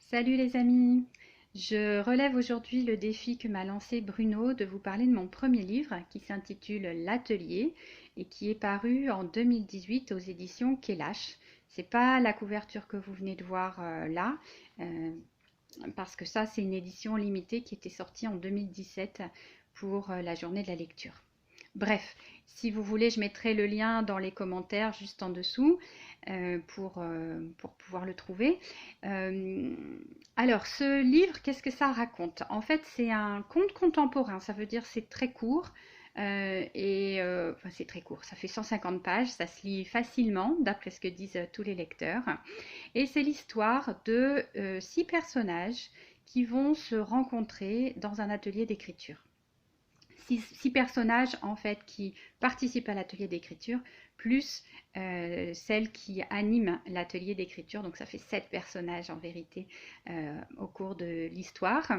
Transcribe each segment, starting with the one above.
Salut les amis, je relève aujourd'hui le défi que m'a lancé Bruno de vous parler de mon premier livre qui s'intitule L'Atelier et qui est paru en 2018 aux éditions Kelash. C'est pas la couverture que vous venez de voir là, euh, parce que ça c'est une édition limitée qui était sortie en 2017 pour la journée de la lecture. Bref, si vous voulez, je mettrai le lien dans les commentaires juste en dessous pour pouvoir le trouver. Euh, alors, ce livre, qu'est-ce que ça raconte? En fait, c'est un conte contemporain, ça veut dire c'est très court. Enfin, c'est très court, ça fait 150 pages, ça se lit facilement, d'après ce que disent tous les lecteurs. Et c'est l'histoire de 6 personnages qui vont se rencontrer dans un atelier d'écriture. Six personnages en fait qui participent à l'atelier d'écriture, plus celle qui anime l'atelier d'écriture. Donc ça fait 7 personnages en vérité au cours de l'histoire.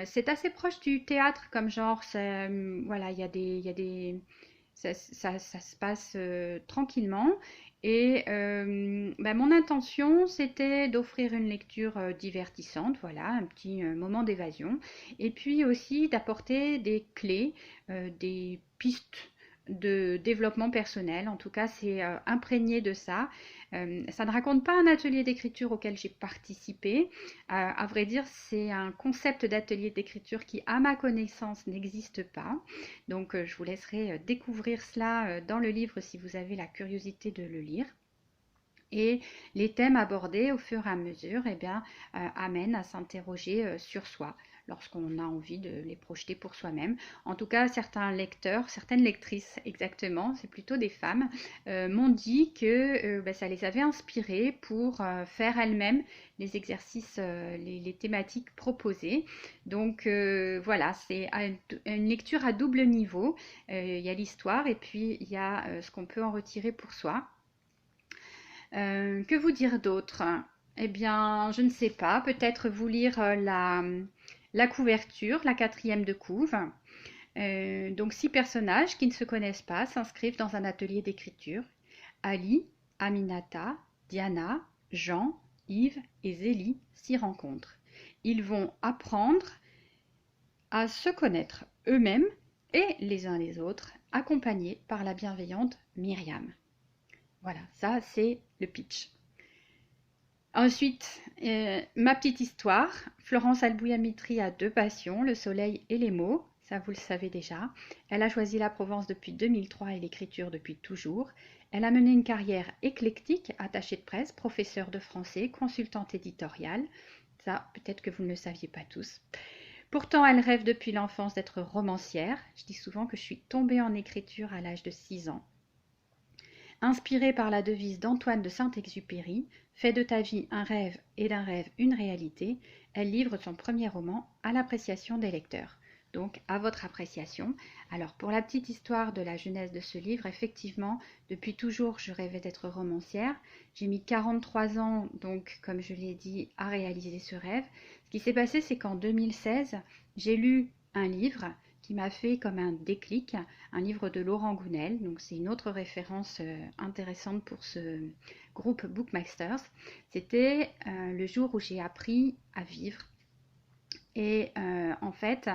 C'est assez proche du théâtre comme genre. Voilà, il y a des ça se passe tranquillement. Et mon intention, c'était d'offrir une lecture divertissante, voilà, un petit moment d'évasion, et puis aussi d'apporter des clés, des pistes de développement personnel. En tout cas, c'est imprégné de ça. Ça ne raconte pas un atelier d'écriture auquel j'ai participé. À vrai dire, c'est un concept d'atelier d'écriture qui, à ma connaissance, n'existe pas. Donc, je vous laisserai découvrir cela dans le livre si vous avez la curiosité de le lire. Et les thèmes abordés au fur et à mesure amènent à s'interroger sur soi lorsqu'on a envie de les projeter pour soi-même. En tout cas, certains lecteurs, certaines lectrices exactement, c'est plutôt des femmes, m'ont dit que ça les avait inspirées pour faire elles-mêmes les exercices, les thématiques proposées. Donc voilà, c'est une lecture à double niveau. Il y a l'histoire et puis il y a ce qu'on peut en retirer pour soi. Que vous dire d'autre? Eh bien, je ne sais pas. Peut-être vous lire la couverture, la quatrième de couve. Donc, 6 personnages qui ne se connaissent pas s'inscrivent dans un atelier d'écriture. Ali, Aminata, Diana, Jean, Yves et Zélie s'y rencontrent. Ils vont apprendre à se connaître eux-mêmes et les uns les autres, accompagnés par la bienveillante Myriam. Voilà, ça c'est le pitch. Ensuite, ma petite histoire. Florence Albouya-Mitry a 2 passions, le soleil et les mots. Ça, vous le savez déjà. Elle a choisi la Provence depuis 2003 et l'écriture depuis toujours. Elle a mené une carrière éclectique, attachée de presse, professeure de français, consultante éditoriale. Ça, peut-être que vous ne le saviez pas tous. Pourtant, elle rêve depuis l'enfance d'être romancière. Je dis souvent que je suis tombée en écriture à l'âge de 6 ans. Inspirée par la devise d'Antoine de Saint-Exupéry, fais de ta vie un rêve et d'un rêve une réalité, elle livre son premier roman à l'appréciation des lecteurs. Donc à votre appréciation. Alors pour la petite histoire de la jeunesse de ce livre, effectivement, depuis toujours je rêvais d'être romancière. J'ai mis 43 ans, donc comme je l'ai dit, à réaliser ce rêve. Ce qui s'est passé, c'est qu'en 2016, j'ai lu un livre qui m'a fait comme un déclic, un livre de Laurent Gounel. Donc c'est une autre référence intéressante pour ce groupe Bookmasters. C'était le jour où j'ai appris à vivre. Et en fait,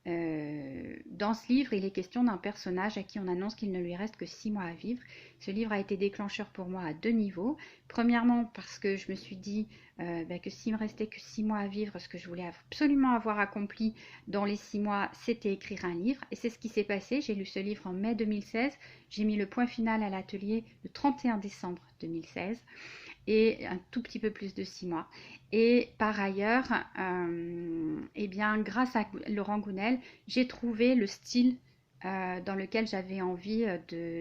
dans ce livre, il est question d'un personnage à qui on annonce qu'il ne lui reste que 6 mois à vivre. Ce livre a été déclencheur pour moi à 2 niveaux. Premièrement, parce que je me suis dit que s'il me restait que 6 mois à vivre, ce que je voulais absolument avoir accompli dans les 6 mois, c'était écrire un livre. Et c'est ce qui s'est passé. J'ai lu ce livre en mai 2016. J'ai mis le point final à l'atelier le 31 décembre 2016 et un tout petit peu plus de 6 mois. Et par ailleurs, grâce à Laurent Gounel, j'ai trouvé le style dans lequel j'avais envie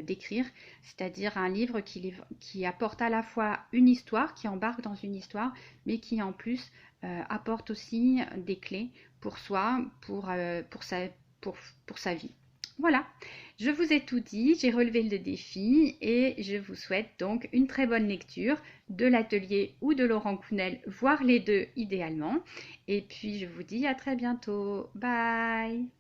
d'écrire, c'est-à-dire un livre qui apporte à la fois une histoire, qui embarque dans une histoire, mais qui en plus apporte aussi des clés pour soi, pour sa vie. Voilà, je vous ai tout dit, j'ai relevé le défi et je vous souhaite donc une très bonne lecture de l'atelier ou de Laurent Gounel, voire les deux idéalement. Et puis je vous dis à très bientôt. Bye!